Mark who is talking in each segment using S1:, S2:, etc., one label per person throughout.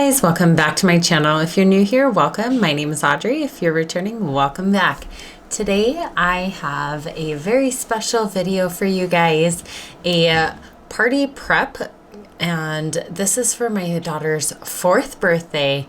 S1: guys, welcome back to my channel. If you're new here, welcome. My name is Audrey. If you're returning, welcome back. Today I have a very special video for you guys, a party prep, and this is for my daughter's 4th birthday.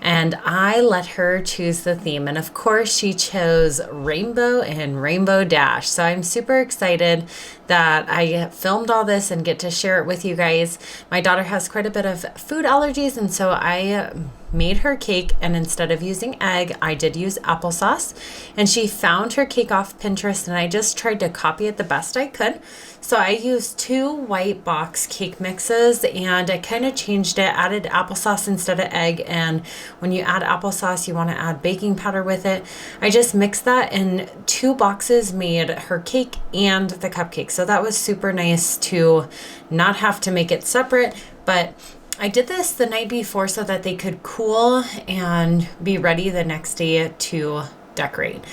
S1: And I let her choose the theme, and of course she chose rainbow and rainbow dash. So I'm super excited that I filmed all this and get to share it with you guys. My daughter has quite a bit of food allergies, and so I made her cake, and instead of using egg, I did use applesauce. And she found her cake off Pinterest, and I just tried to copy it the best I could. So I used 2 white box cake mixes, and I kind of changed it, added applesauce instead of egg. And when you add applesauce, you want to add baking powder with it. I just mixed that, and 2 boxes made her cake and the cupcakes. So that was super nice to not have to make it separate, but I did this the night before so that they could cool and be ready the next day to decorate.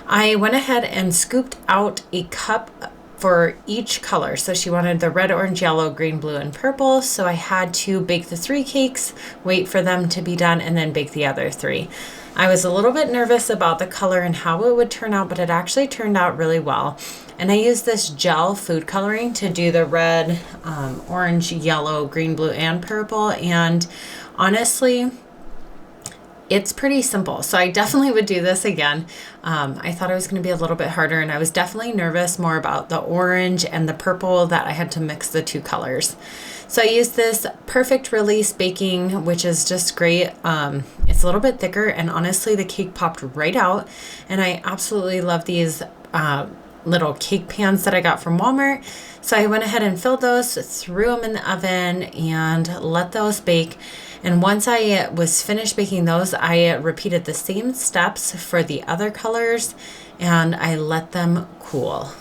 S1: I went ahead and scooped out a cup for each color. So she wanted the red, orange, yellow, green, blue, and purple. So I had to bake the 3 cakes, wait for them to be done, and then bake the other 3. I was a little bit nervous about the color and how it would turn out, but it actually turned out really well. And I used this gel food coloring to do the red, orange, yellow, green, blue, and purple. And honestly, it's pretty simple. So I definitely would do this again. I thought it was going to be a little bit harder, and I was definitely nervous more about the orange and the purple that I had to mix the 2 colors. So I used this perfect release baking, which is just great. It's a little bit thicker, and honestly, the cake popped right out. And I absolutely love these little cake pans that I got from Walmart. So I went ahead and filled those, threw them in the oven, and let those bake. And once I was finished baking those, I repeated the same steps for the other colors, and I let them cool.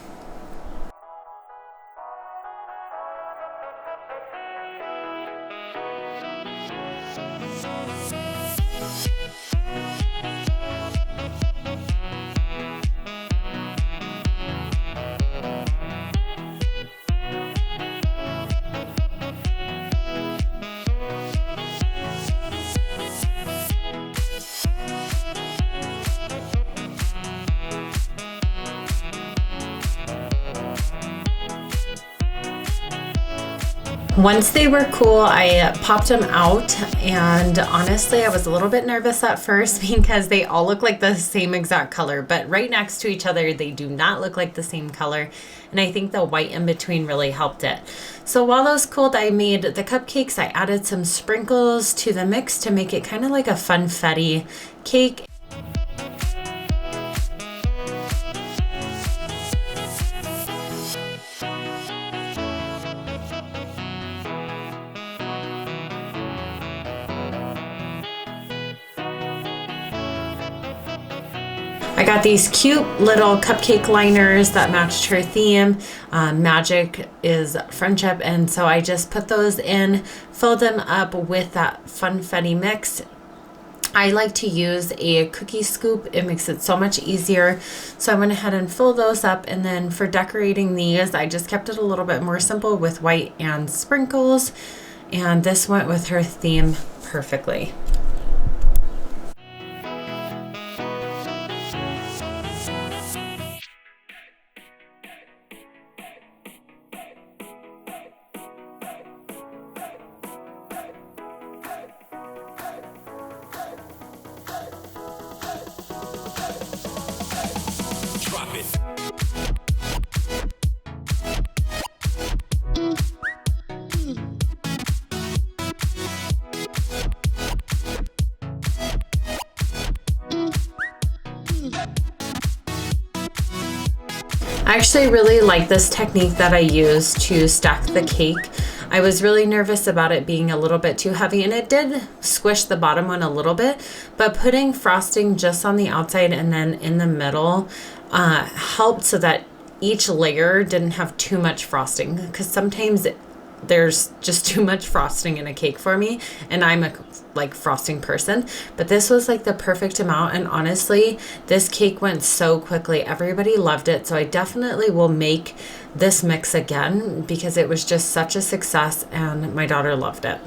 S1: Once they were cool, I popped them out, and honestly, I was a little bit nervous at first because they all look like the same exact color, but right next to each other, they do not look like the same color, and I think the white in between really helped it. So while those cooled, I made the cupcakes. I added some sprinkles to the mix to make it kind of like a funfetti cake. I got these cute little cupcake liners that matched her theme. Magic is friendship, and so I just put those in, filled them up with that funfetti mix. I like to use a cookie scoop. It makes it so much easier. So I went ahead and filled those up, and then for decorating these, I just kept it a little bit more simple with white and sprinkles, and this went with her theme perfectly. I actually really like this technique that I use to stack the cake. I was really nervous about it being a little bit too heavy, and it did squish the bottom one a little bit, but putting frosting just on the outside and then in the middle helped so that each layer didn't have too much frosting, because sometimes there's just too much frosting in a cake for me, and I'm a frosting person, but this was like the perfect amount. And honestly, this cake went so quickly. Everybody loved it. So I definitely will make this mix again because it was just such a success and my daughter loved it.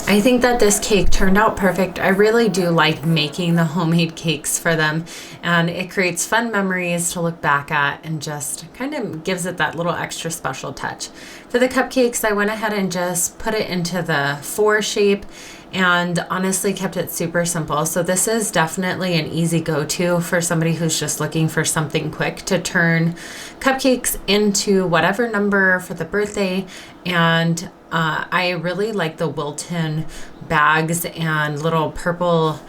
S1: I think that this cake turned out perfect. I really do like making the homemade cakes for them, and it creates fun memories to look back at and just kind of gives it that little extra special touch. For the cupcakes, I went ahead and just put it into the 4 shape and honestly kept it super simple. So this is definitely an easy go-to for somebody who's just looking for something quick to turn cupcakes into whatever number for the birthday. And I really like the Wilton bags and little purple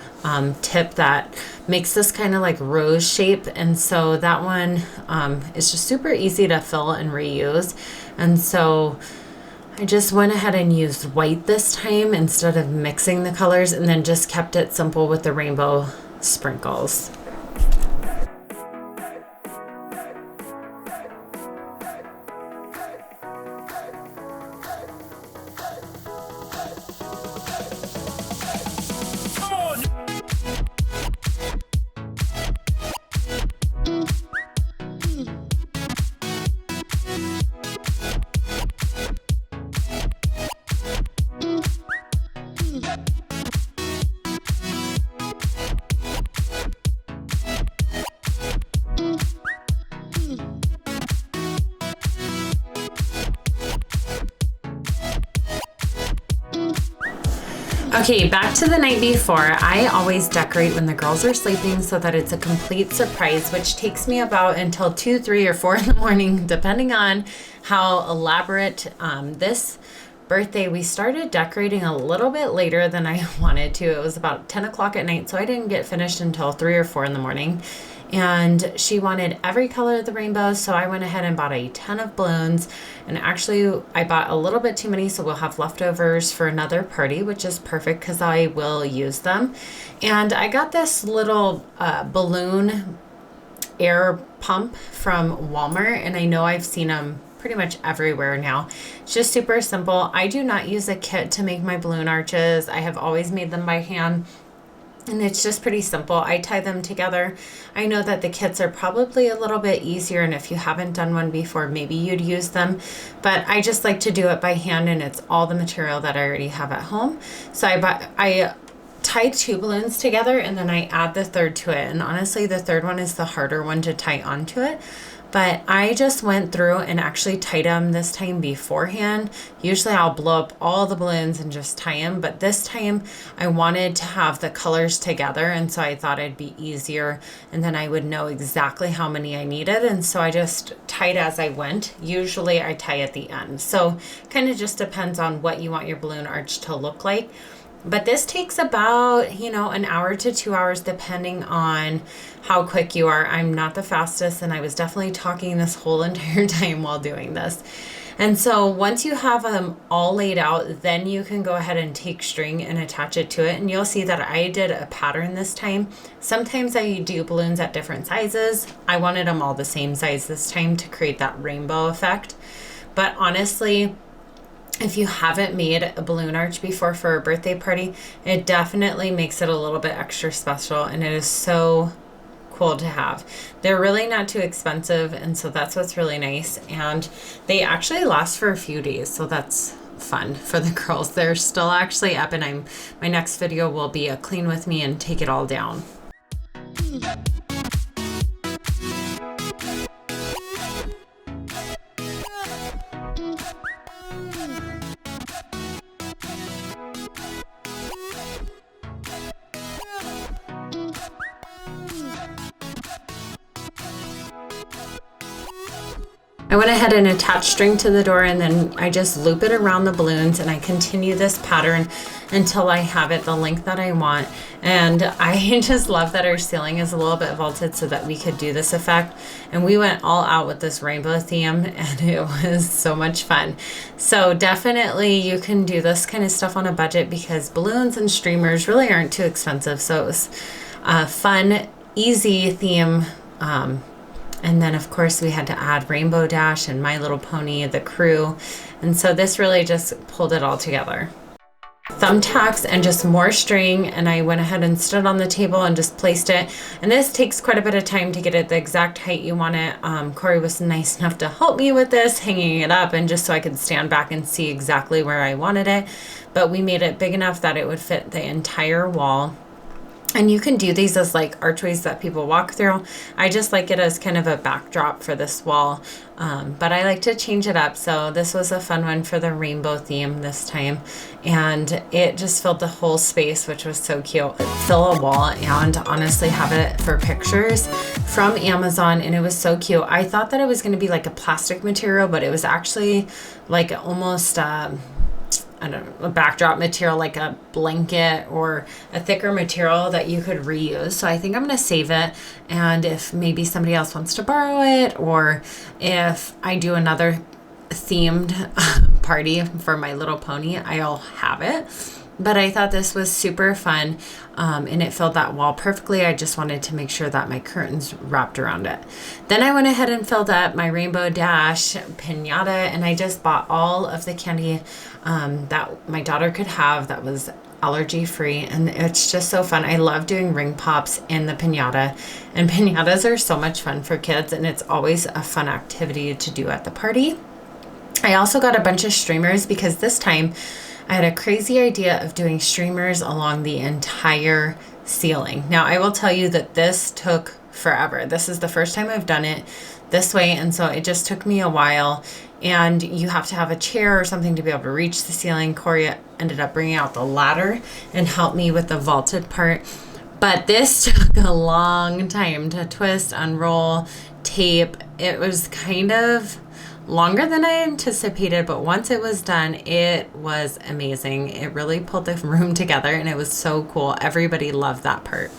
S1: tip that makes this kind of like rose shape. And so that one is just super easy to fill and reuse. And so I just went ahead and used white this time instead of mixing the colors, and then just kept it simple with the rainbow sprinkles. Okay, back to the night before. I always decorate when the girls are sleeping so that it's a complete surprise, which takes me about until 2, 3, or 4 in the morning, depending on how elaborate. This birthday, we started decorating a little bit later than I wanted to. It was about 10 o'clock at night, so I didn't get finished until 3 or 4 in the morning. And she wanted every color of the rainbow, so I went ahead and bought a ton of balloons. And actually, I bought a little bit too many, so we'll have leftovers for another party, which is perfect because I will use them. And I got this little balloon air pump from Walmart, and I know I've seen them pretty much everywhere now. It's just super simple. I do not use a kit to make my balloon arches. I have always made them by hand. And it's just pretty simple. I tie them together. I know that the kits are probably a little bit easier, and if you haven't done one before, maybe you'd use them. But I just like to do it by hand, and it's all the material that I already have at home. So I tie 2 balloons together, and then I add the third to it. And honestly, the third one is the harder one to tie onto it. But I just went through and actually tied them this time beforehand. Usually I'll blow up all the balloons and just tie them, but this time I wanted to have the colors together, and so I thought it'd be easier, and then I would know exactly how many I needed, and so I just tied as I went. Usually I tie at the end. So kind of just depends on what you want your balloon arch to look like. But this takes about, an hour to 2 hours, depending on how quick you are. I'm not the fastest, and I was definitely talking this whole entire time while doing this. And so once you have them all laid out, then you can go ahead and take string and attach it to it. And you'll see that I did a pattern this time. Sometimes I do balloons at different sizes. I wanted them all the same size this time to create that rainbow effect. But honestly, if you haven't made a balloon arch before for a birthday party, it definitely makes it a little bit extra special, and it is so cool to have. They're really not too expensive, and so that's what's really nice. And they actually last for a few days, so that's fun for the girls. They're still actually up, and my next video will be a clean with me and take it all down. I went ahead and attached string to the door, and then I just loop it around the balloons, and I continue this pattern until I have it the length that I want. And I just love that our ceiling is a little bit vaulted so that we could do this effect. And we went all out with this rainbow theme, and it was so much fun. So definitely you can do this kind of stuff on a budget, because balloons and streamers really aren't too expensive. So it was a fun, easy theme. And then, of course, we had to add Rainbow Dash and My Little Pony, the crew. And so this really just pulled it all together. thumbtacks and just more string, and I went ahead and stood on the table and just placed it. And this takes quite a bit of time to get it the exact height you want it. Corey was nice enough to help me with this, hanging it up, and just so I could stand back and see exactly where I wanted it. But we made it big enough that it would fit the entire wall. And you can do these as like archways that people walk through. I just like it as kind of a backdrop for this wall. But I like to change it up. So this was a fun one for the rainbow theme this time. And it just filled the whole space, which was so cute. Fill a wall and honestly have it for pictures from Amazon. And it was so cute. I thought that it was going to be like a plastic material, but it was actually like almost... I don't know, a backdrop material, like a blanket or a thicker material that you could reuse. So I think I'm going to save it. And if maybe somebody else wants to borrow it, or if I do another themed party for My Little Pony, I'll have it. But I thought this was super fun, and it filled that wall perfectly. I just wanted to make sure that my curtains wrapped around it. Then I went ahead and filled up my Rainbow Dash piñata, and I just bought all of the candy that my daughter could have that was allergy free, and it's just so fun. I love doing ring pops in the piñata, and piñatas are so much fun for kids, and it's always a fun activity to do at the party. I also got a bunch of streamers because this time I had a crazy idea of doing streamers along the entire ceiling. Now, I will tell you that this took forever. This is the first time I've done it this way, and so it just took me a while. And you have to have a chair or something to be able to reach the ceiling. Corey ended up bringing out the ladder and helped me with the vaulted part. But this took a long time to twist, unroll, tape. It was kind of longer than I anticipated, but once it was done, it was amazing. It really pulled the room together, and it was so cool. Everybody loved that part.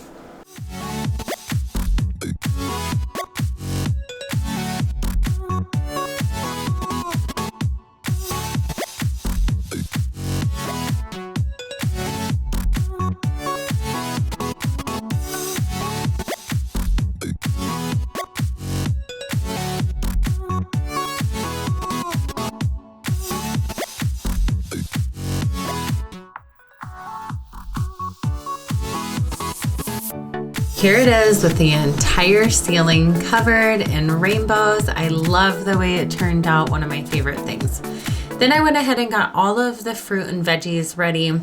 S1: Here it is with the entire ceiling covered in rainbows. I love the way it turned out, one of my favorite things. Then I went ahead and got all of the fruit and veggies ready.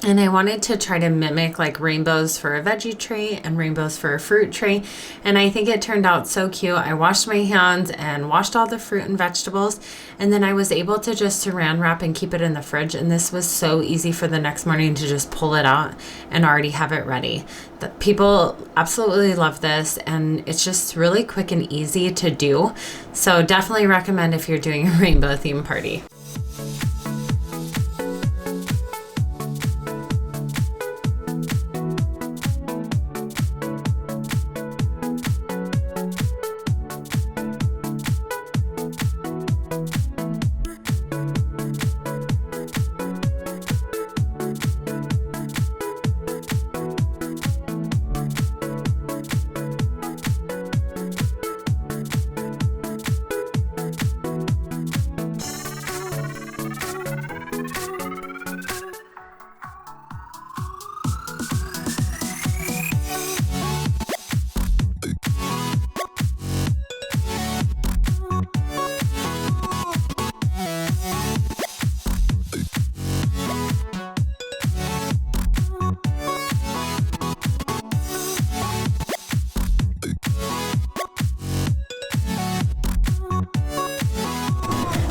S1: And I wanted to try to mimic like rainbows for a veggie tray and rainbows for a fruit tray. And I think it turned out so cute. I washed my hands and washed all the fruit and vegetables. And then I was able to just saran wrap and keep it in the fridge. And this was so easy for the next morning to just pull it out and already have it ready. People absolutely love this. And it's just really quick and easy to do. So definitely recommend if you're doing a rainbow theme party.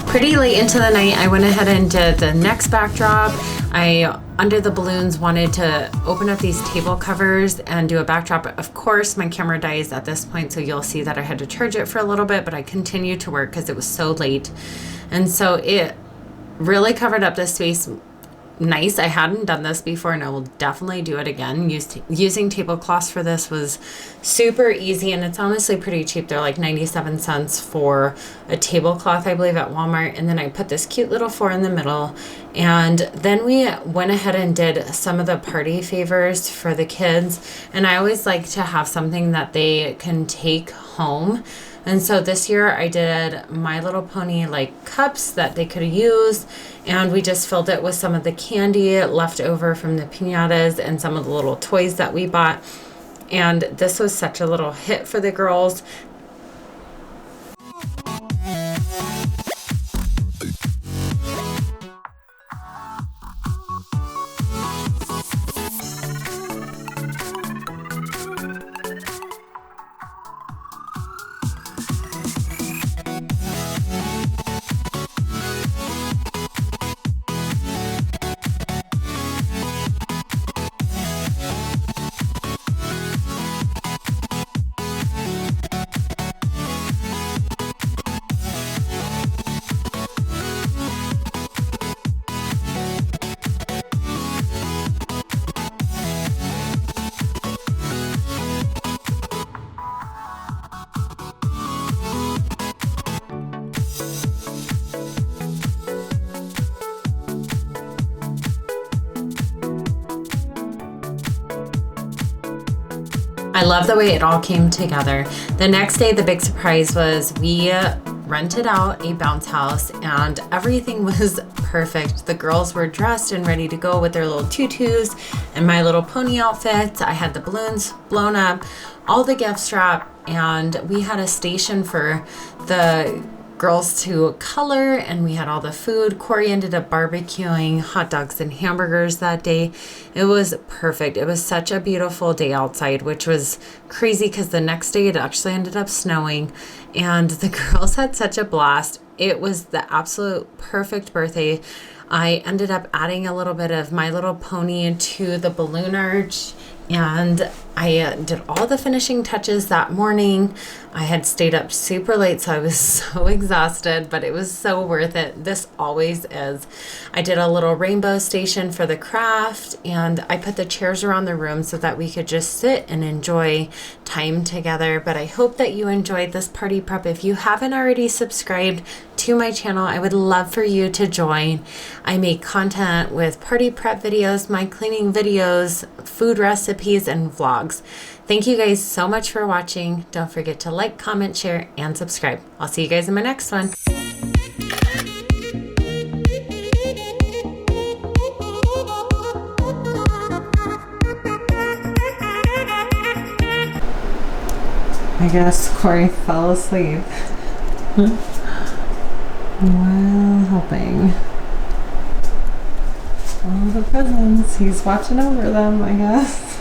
S1: Pretty late into the night, I went ahead and did the next backdrop. I, under the balloons, wanted to open up these table covers and do a backdrop. Of course, my camera dies at this point, so you'll see that I had to charge it for a little bit, but I continued to work because it was so late. And so it really covered up the space nice. I hadn't done this before, and I will definitely do it again. Using tablecloths for this was super easy, and it's honestly pretty cheap. They're like 97 cents for a tablecloth, I believe, at Walmart. And then I put this cute little 4 in the middle. And then we went ahead and did some of the party favors for the kids. And I always like to have something that they can take home And so this year I did My Little Pony like cups that they could use, and we just filled it with some of the candy left over from the piñatas and some of the little toys that we bought. And this was such a little hit for the girls. I love the way it all came together. The next day, the big surprise was we rented out a bounce house and everything was perfect. The girls were dressed and ready to go with their little tutus and My Little Pony outfits. I had the balloons blown up, all the gifts wrapped, and we had a station for the girls to color, and we had all the food. Corey ended up barbecuing hot dogs and hamburgers that day. It was perfect. It was such a beautiful day outside, which was crazy because the next day it actually ended up snowing, and the girls had such a blast. It was the absolute perfect birthday. I ended up adding a little bit of My Little Pony to the balloon arch, and I did all the finishing touches that morning. I had stayed up super late, so I was so exhausted, but it was so worth it. This always is. I did a little rainbow station for the craft, and I put the chairs around the room so that we could just sit and enjoy time together. But I hope that you enjoyed this party prep. If you haven't already subscribed to my channel, I would love for you to join. I make content with party prep videos, my cleaning videos, food recipes, and vlogs. Thank you guys so much for watching. Don't forget to like, comment, share, and subscribe. I'll see you guys in my next one. I guess Corey fell asleep while helping all the presents. He's watching over them, I guess.